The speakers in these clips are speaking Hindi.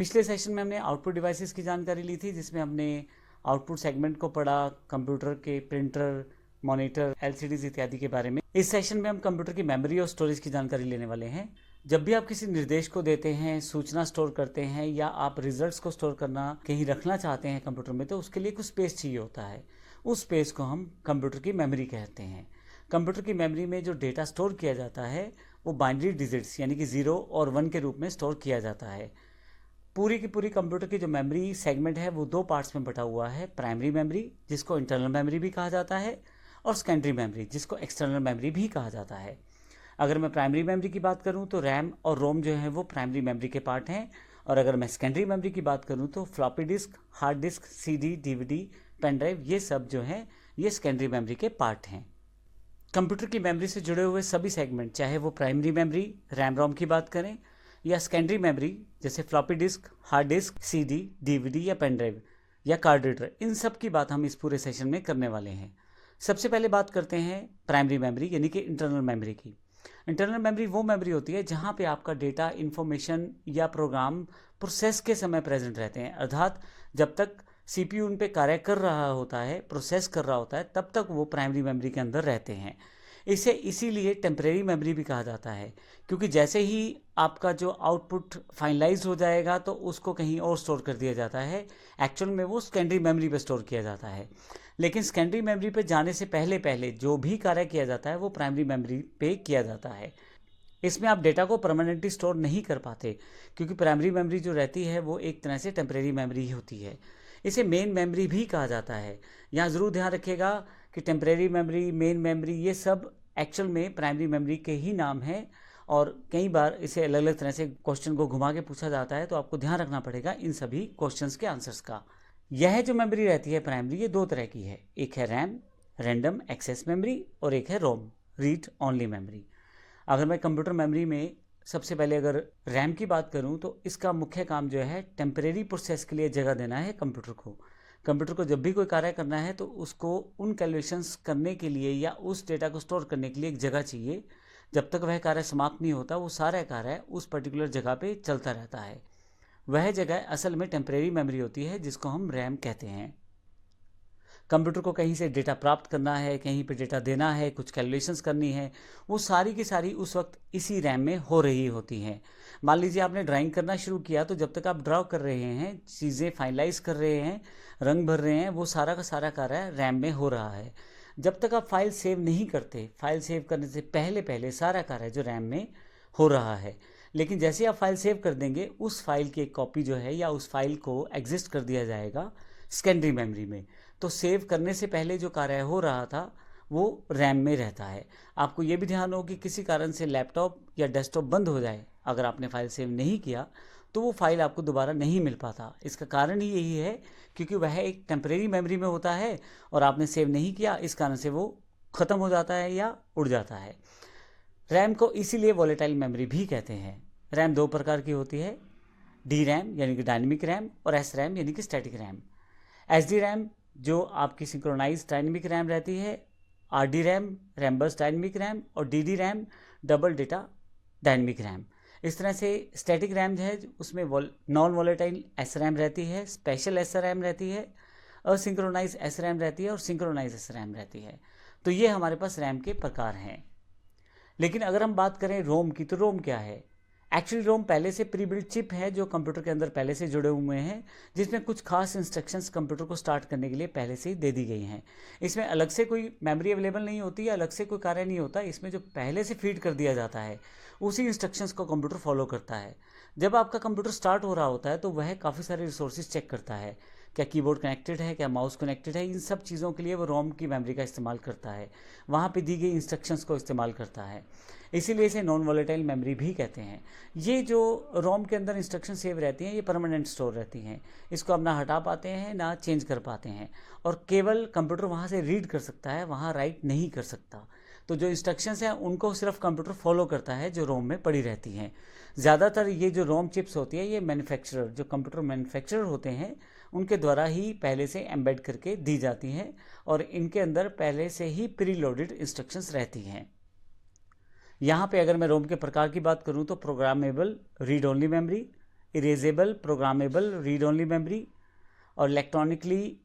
पिछले सेशन में हमने आउटपुट डिवाइसेस की जानकारी ली थी, जिसमें हमने आउटपुट सेगमेंट को पढ़ा, कंप्यूटर के प्रिंटर, मॉनिटर, एलसीडीज इत्यादि के बारे में। इस सेशन में हम कंप्यूटर की मेमोरी और स्टोरेज की जानकारी लेने वाले हैं। जब भी आप किसी निर्देश को देते हैं, सूचना स्टोर करते हैं या आप रिजल्ट्स को स्टोर करना कहीं रखना चाहते हैं कंप्यूटर में, तो उसके लिए कुछ स्पेस चाहिए होता है। उस स्पेस को हम कंप्यूटर की मेमोरी कहते हैं। कंप्यूटर की मेमोरी में जो डेटा स्टोर किया जाता है वो बाइनरी डिजिट्स यानी कि 0 और 1 के रूप में स्टोर किया जाता है। पूरी की पूरी कंप्यूटर की जो मेमोरी सेगमेंट है वो दो पार्ट्स में बटा हुआ है। प्राइमरी मेमोरी, जिसको इंटरनल मेमोरी भी कहा जाता है, और सेकेंडरी मेमोरी, जिसको एक्सटर्नल मेमोरी भी कहा जाता है। अगर मैं प्राइमरी मेमोरी की बात करूं तो रैम और रोम जो है वो प्राइमरी मेमोरी के पार्ट हैं, और अगर मैं सेकेंडरी मेमोरी की बात करूं तो floppy disk, hard disk, CD, DVD, pen drive, ये सब जो है ये सेकेंडरी मेमोरी के पार्ट हैं। कंप्यूटर की मेमोरी से जुड़े हुए सभी सेगमेंट, चाहे वो प्राइमरी मेमोरी रैम रोम की बात करें या सेकेंडरी मेमोरी जैसे floppy disk, hard disk, CD, DVD या पेन ड्राइव या कार्ड रीडर, इन सब की बात हम इस पूरे सेशन में करने वाले हैं। सबसे पहले बात करते हैं प्राइमरी मेमोरी यानी कि इंटरनल मेमोरी की। इंटरनल मेमोरी वो मेमोरी होती है जहाँ पे आपका डेटा, इन्फॉर्मेशन या प्रोग्राम प्रोसेस के समय प्रेजेंट रहते हैं, अर्थात जब तक सीपीयू उन पे कार्य कर रहा होता है, प्रोसेस कर रहा होता है, तब तक वो प्राइमरी मेमोरी के अंदर रहते हैं। इसे इसीलिए टेम्परेरी मेमोरी भी कहा जाता है, क्योंकि जैसे ही आपका जो आउटपुट फाइनलाइज हो जाएगा तो उसको कहीं और स्टोर कर दिया जाता है। एक्चुअल में वो सेकेंडरी मेमोरी पे स्टोर किया जाता है, लेकिन सेकेंडरी मेमोरी पे जाने से पहले पहले जो भी कार्य किया जाता है वो प्राइमरी मेमोरी पे किया जाता है। इसमें आप डेटा को परमानेंटली स्टोर नहीं कर पाते, क्योंकि प्राइमरी मेमोरी जो रहती है वो एक तरह से टेम्परेरी मेमोरी ही होती है। इसे मेन मेमोरी भी कहा जाता है। यहाँ ज़रूर ध्यान रखिएगा कि टेम्परेरी मेमोरी, मेन मेमोरी, ये सब एक्चुअल में प्राइमरी मेमोरी के ही नाम हैं, और कई बार इसे अलग अलग तरह से क्वेश्चन को घुमा के पूछा जाता है, तो आपको ध्यान रखना पड़ेगा इन सभी क्वेश्चंस के आंसर्स का। यह जो मेमोरी रहती है प्राइमरी, ये दो तरह की है। एक है रैम, रैंडम एक्सेस मेमोरी, और एक है रोम, रीड ओनली मेमोरी। अगर मैं कंप्यूटर मेमोरी में सबसे पहले अगर रैम की बात करूं तो इसका मुख्य काम जो है टेम्परेरी प्रोसेस के लिए जगह देना है कंप्यूटर को। कंप्यूटर को जब भी कोई कार्य करना है तो उसको उन कैलकुलेशंस करने के लिए या उस डेटा को स्टोर करने के लिए एक जगह चाहिए। जब तक वह कार्य समाप्त नहीं होता वो सारा कार्य उस पर्टिकुलर जगह पे चलता रहता है। वह जगह असल में टेम्परेरी मेमोरी होती है, जिसको हम रैम कहते हैं। कंप्यूटर को कहीं से डेटा प्राप्त करना है, कहीं पे डेटा देना है, कुछ कैलकुलेशंस करनी है, वो सारी की सारी उस वक्त इसी रैम में हो रही होती हैं। मान लीजिए आपने ड्राइंग करना शुरू किया, तो जब तक आप ड्रॉ कर रहे हैं, चीज़ें फाइनलाइज कर रहे हैं, रंग भर रहे हैं, वो सारा का सारा कार्य रैम में हो रहा है। जब तक आप फाइल सेव नहीं करते, फाइल सेव करने से पहले पहले सारा कार्य जो रैम में हो रहा है। लेकिन जैसे आप फाइल सेव कर देंगे, उस फाइल की एक कॉपी जो है या उस फाइल को एग्जिस्ट कर दिया जाएगा सेकेंडरी मेमोरी में। तो सेव करने से पहले जो कार्य हो रहा था वो रैम में रहता है। आपको ये भी ध्यान हो कि किसी कारण से लैपटॉप या डेस्कटॉप बंद हो जाए, अगर आपने फाइल सेव नहीं किया तो वो फाइल आपको दोबारा नहीं मिल पाता। इसका कारण ही यही है क्योंकि वह एक टेम्परेरी मेमोरी में होता है और आपने सेव नहीं किया, इस कारण से वो ख़त्म हो जाता है या उड़ जाता है। रैम को इसीलिए वॉलेटाइल मेमोरी भी कहते हैं। रैम दो प्रकार की होती है, डी रैम यानी कि डायनेमिक रैम और एस रैम यानी कि static RAM. S D RAM जो आपकी सिंक्रोनाइज डायनेमिक रैम रहती है, R D RAM Rambus dynamic RAM, और D D RAM double data dynamic RAM. इस तरह से स्टैटिक रैम जो है उसमें नॉन वॉलेटाइल एस रैम रहती है, स्पेशल एस रैम रहती है, असिंक्रोनाइज एस रैम रहती है और सिंक्रोनाइज एस रैम रहती है। तो ये हमारे पास रैम के प्रकार हैं। लेकिन अगर हम बात करें रोम की, तो रोम क्या है? एक्चुअली रोम पहले से प्री बिल्ट चिप है जो कंप्यूटर के अंदर पहले से जुड़े हुए हैं, जिसमें कुछ खास इंस्ट्रक्शंस कंप्यूटर को स्टार्ट करने के लिए पहले से ही दे दी गई हैं। इसमें अलग से कोई मेमोरी अवेलेबल नहीं होती है, अलग से कोई कार्य नहीं होता। इसमें जो पहले से फीड कर दिया जाता है उसी इंस्ट्रक्शंस को कंप्यूटर फॉलो करता है। जब आपका कंप्यूटर स्टार्ट हो रहा होता है तो वह काफ़ी सारे रिसोर्सेज चेक करता है, क्या कीबोर्ड कनेक्टेड है, क्या माउस कनेक्टेड है। इन सब चीज़ों के लिए वो रोम की मेमोरी का इस्तेमाल करता है, वहाँ पे दी गई इंस्ट्रक्शंस को इस्तेमाल करता है। इसीलिए इसे नॉन वॉलेटाइल मेमोरी भी कहते हैं। ये जो रोम के अंदर इंस्ट्रक्शन सेव रहती हैं ये परमानेंट स्टोर रहती हैं, इसको आप ना हटा पाते हैं ना चेंज कर पाते हैं, और केवल कंप्यूटर वहाँ से रीड कर सकता है, वहाँ राइट नहीं कर सकता। तो जो इंस्ट्रक्शंस हैं उनको सिर्फ कंप्यूटर फॉलो करता है जो रोम में पड़ी रहती हैं। ज़्यादातर ये जो रोम चिप्स होती है ये मैन्युफैक्चरर, जो कंप्यूटर मैन्युफैक्चरर होते हैं, उनके द्वारा ही पहले से एम्बेड करके दी जाती हैं, और इनके अंदर पहले से ही प्री लोडेड इंस्ट्रक्शंस रहती हैं। यहाँ पे अगर मैं रोम के प्रकार की बात करूँ तो programmable read only memory, erasable programmable read only memory और electronically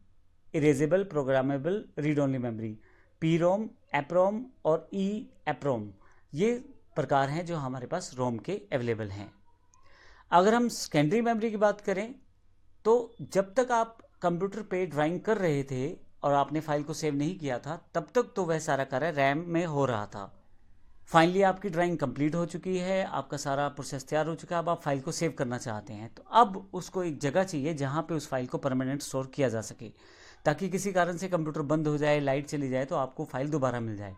erasable programmable read only memory, PROM, EPROM और ई एप्रोम, ये प्रकार हैं जो हमारे पास रोम के अवेलेबल हैं। अगर हम सेकेंडरी मेमोरी की बात करें तो जब तक आप कंप्यूटर पे ड्राइंग कर रहे थे और आपने फाइल को सेव नहीं किया था तब तक तो वह सारा कार्य रैम में हो रहा था। फाइनली आपकी ड्राइंग कंप्लीट हो चुकी है, आपका सारा प्रोसेस तैयार हो चुका है, अब आप फाइल को सेव करना चाहते हैं तो अब उसको एक जगह चाहिए जहाँ पे उस फाइल को परमानेंट स्टोर किया जा सके, ताकि किसी कारण से कंप्यूटर बंद हो जाए, लाइट चली जाए तो आपको फाइल दोबारा मिल जाए।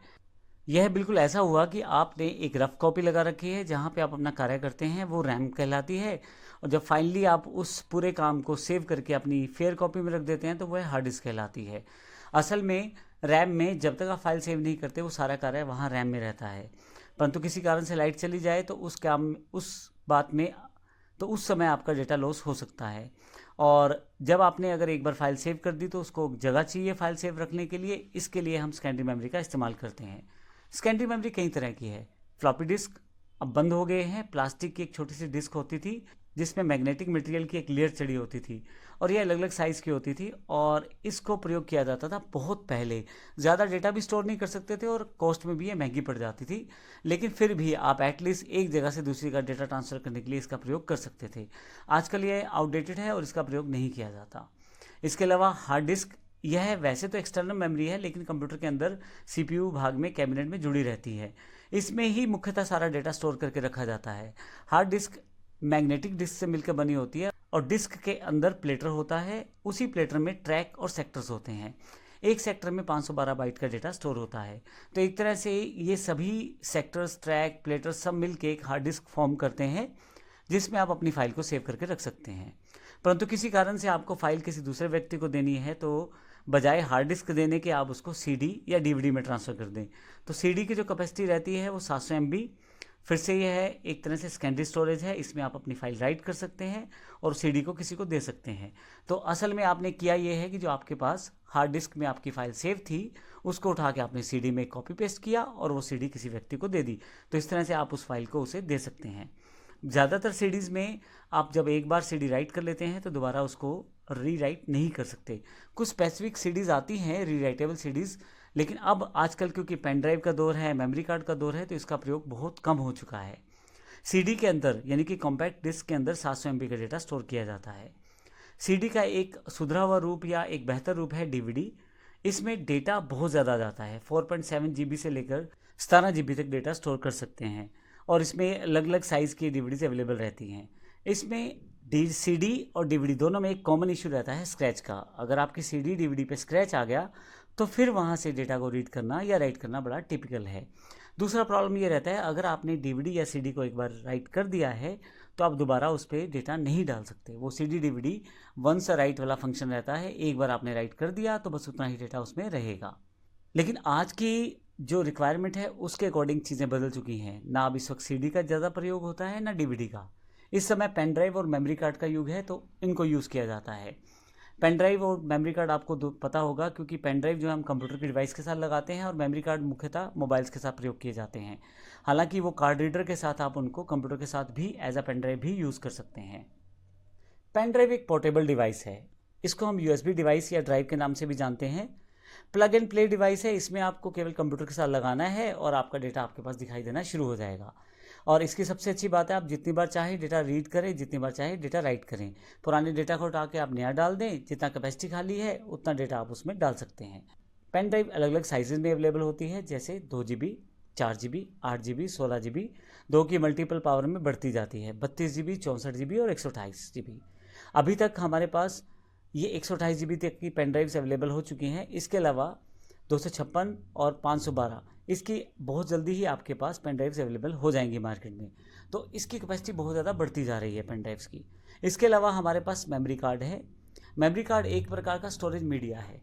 यह बिल्कुल ऐसा हुआ कि आपने एक रफ कॉपी लगा रखी है जहाँ पे आप अपना कार्य करते हैं, वो रैम कहलाती है, और जब फाइनली आप उस पूरे काम को सेव करके अपनी फेयर कॉपी में रख देते हैं तो वह हार्ड डिस्क कहलाती है। असल में रैम में जब तक आप फाइल सेव नहीं करते वो सारा कार्य वहाँ रैम में रहता है, परंतु किसी कारण से लाइट चली जाए तो उस समय आपका डेटा लॉस हो सकता है। और जब आपने अगर एक बार फाइल सेव कर दी तो उसको जगह चाहिए फाइल सेव रखने के लिए, इसके लिए हम सेकेंडरी मेमोरी का इस्तेमाल करते हैं। सेकेंडरी मेमोरी कई तरह की है। फ्लॉपी डिस्क अब बंद हो गए हैं। प्लास्टिक की एक छोटी सी डिस्क होती थी जिसमें मैग्नेटिक मटेरियल की एक लेयर चढ़ी होती थी और ये अलग अलग साइज़ की होती थी और इसको प्रयोग किया जाता था बहुत पहले। ज़्यादा डेटा भी स्टोर नहीं कर सकते थे और कॉस्ट में भी ये महंगी पड़ जाती थी, लेकिन फिर भी आप एटलीस्ट एक जगह से दूसरी का डेटा ट्रांसफ़र करने के लिए इसका प्रयोग कर सकते थे। आजकल ये आउटडेटेड है और इसका प्रयोग नहीं किया जाता। इसके अलावा हार्ड डिस्क, यह वैसे तो एक्सटर्नल मेमोरी है लेकिन कंप्यूटर के अंदर सीपीयू भाग में कैबिनेट में जुड़ी रहती है। इसमें ही मुख्यतः सारा डेटा स्टोर करके रखा जाता है। हार्ड डिस्क मैग्नेटिक डिस्क से मिलकर बनी होती है और डिस्क के अंदर प्लेटर होता है, उसी प्लेटर में ट्रैक और सेक्टर्स होते हैं। एक सेक्टर में 512 बाइट का डेटा स्टोर होता है। तो एक तरह से ये सभी सेक्टर्स, ट्रैक, प्लेटर सब मिलकर एक हार्ड डिस्क फॉर्म करते हैं जिसमें आप अपनी फाइल को सेव करके रख सकते हैं। परंतु किसी कारण से आपको फाइल किसी दूसरे व्यक्ति को देनी है तो बजाय हार्ड डिस्क देने के आप उसको सीडी या डीवीडी में ट्रांसफ़र कर दें। तो सीडी की जो कैपेसिटी रहती है वो 700 MB। फिर से यह है एक तरह से सेकेंडरी स्टोरेज है, इसमें आप अपनी फाइल राइट कर सकते हैं और सीडी को किसी को दे सकते हैं। तो असल में आपने किया ये है कि जो आपके पास हार्ड डिस्क में आपकी फ़ाइल सेव थी उसको उठा के आपने सीडी में कॉपी पेस्ट किया और वो सीडी किसी व्यक्ति को दे दी। तो इस तरह से आप उस फाइल को उसे दे सकते हैं। ज़्यादातर सीडीज़ में आप जब एक बार सीडी राइट कर लेते हैं तो दोबारा उसको रीराइट नहीं कर सकते। कुछ स्पेसिफिक सीडीज़ आती हैं रीराइटेबल सीडीज़, लेकिन अब आजकल क्योंकि पेन ड्राइव का दौर है, मेमोरी कार्ड का दौर है, तो इसका प्रयोग बहुत कम हो चुका है। सीडी के अंदर यानी कि कॉम्पैक्ट डिस्क के अंदर 700 MB का डेटा स्टोर किया जाता है। सीडी का एक सुधरा हुआ रूप या एक बेहतर रूप है डीवीडी। इसमें डेटा बहुत ज़्यादा जाता है, 4.7 GB से लेकर 17 GB तक डेटा स्टोर कर सकते हैं और इसमें अलग अलग साइज़ की डीवीडीज अवेलेबल रहती हैं। इसमें सीडी और डीवीडी दोनों में एक कॉमन इशू रहता है स्क्रैच का। अगर आपकी सीडी डीवीडी पे स्क्रैच आ गया तो फिर वहाँ से डेटा को रीड करना या राइट करना बड़ा टिपिकल है। दूसरा प्रॉब्लम ये रहता है अगर आपने डीवीडी या सीडी को एक बार राइट कर दिया है तो आप दोबारा उस पर डेटा नहीं डाल सकते। वो सीडी डीवीडी वंस राइट वाला फंक्शन रहता है, एक बार आपने राइट कर दिया तो बस उतना ही डेटा उसमें रहेगा। लेकिन आज की जो रिक्वायरमेंट है उसके अकॉर्डिंग चीज़ें बदल चुकी हैं। ना अब इस वक्त सीडी का ज़्यादा प्रयोग होता है ना डीवीडी का। इस समय पेन ड्राइव और मेमोरी कार्ड का युग है तो इनको यूज़ किया जाता है। पेन ड्राइव और मेमोरी कार्ड आपको पता होगा क्योंकि पेन ड्राइव जो है हम कंप्यूटर की डिवाइस के साथ लगाते हैं और मेमोरी कार्ड मुख्यतः मोबाइल्स के साथ प्रयोग किए जाते हैं। हालांकि वो कार्ड रीडर के साथ आप उनको कंप्यूटर के साथ भी एज अ पेन ड्राइव भी यूज़ कर सकते हैं। पेन ड्राइव एक पोर्टेबल डिवाइस है। इसको हम USB डिवाइस या ड्राइव के नाम से भी जानते हैं। प्लग एंड प्ले डिवाइस है। इसमें आपको केवल कंप्यूटर के साथ लगाना है और आपका डेटा आपके पास दिखाई देना शुरू हो जाएगा। और इसकी सबसे अच्छी बात है आप जितनी बार चाहे डेटा रीड करें, जितनी बार चाहे डेटा राइट करें। पुराने डेटा को उठा के आप नया डाल दें, जितना कैपेसिटी खाली है उतना डेटा आप उसमें डाल सकते हैं। पेन ड्राइव अलग अलग साइजेज में अवेलेबल होती है, जैसे 2 GB, 4 GB, 8 GB, 16 GB। 2 की मल्टीपल पावर में बढ़ती जाती है, 32 GB, 64 GB और 128 GB। अभी तक हमारे पास ये 128 GB तक की पेन ड्राइव्स अवेलेबल हो चुकी हैं। इसके अलावा 256 और 512 इसकी बहुत जल्दी ही आपके पास पेन ड्राइव्स अवेलेबल हो जाएंगी मार्केट में। तो इसकी कैपेसिटी बहुत ज़्यादा बढ़ती जा रही है पेन ड्राइव्स की। इसके अलावा हमारे पास मेमोरी कार्ड है। मेमोरी कार्ड एक प्रकार का स्टोरेज मीडिया है।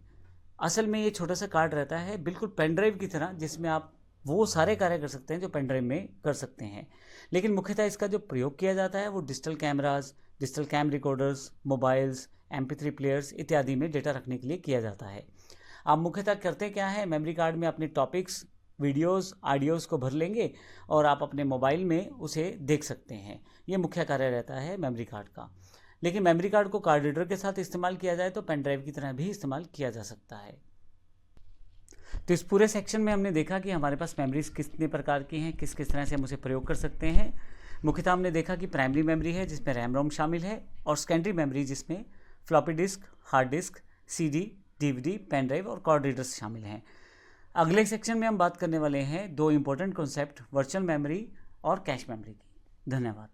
असल में ये छोटा सा कार्ड रहता है बिल्कुल पेन ड्राइव की तरह, जिसमें आप वो सारे कार्य कर सकते हैं जो पेन ड्राइव में कर सकते हैं। लेकिन मुख्यतः इसका जो प्रयोग किया जाता है वो digital cameras, digital cam recorders, mobiles, MP3 players इत्यादि में डेटा रखने के लिए किया जाता है। आप मुख्यतः करते क्या है, मेमोरी कार्ड में अपने टॉपिक्स, वीडियोस, ऑडियोज़ को भर लेंगे और आप अपने मोबाइल में उसे देख सकते हैं ये मुख्य कार्य रहता है मेमोरी कार्ड का। लेकिन मेमोरी कार्ड को कार्ड रीडर के साथ इस्तेमाल किया जाए तो पेन ड्राइव की तरह भी इस्तेमाल किया जा सकता है। तो इस पूरे सेक्शन में हमने देखा कि हमारे पास मेमोरीज कितने प्रकार की हैं, किस किस तरह से हम उसे प्रयोग कर सकते हैं। मुख्यतः हमने देखा कि प्राइमरी मेमोरी है जिसमें रैम रोम शामिल है, और सेकेंडरी मेमोरी जिसमें floppy disk, hard disk, CD, DVD, pen drive और कार्ड रीडर्स शामिल हैं। अगले सेक्शन में हम बात करने वाले हैं दो इंपॉर्टेंट कॉन्सेप्ट, वर्चुअल मेमोरी और कैश मेमोरी की। धन्यवाद।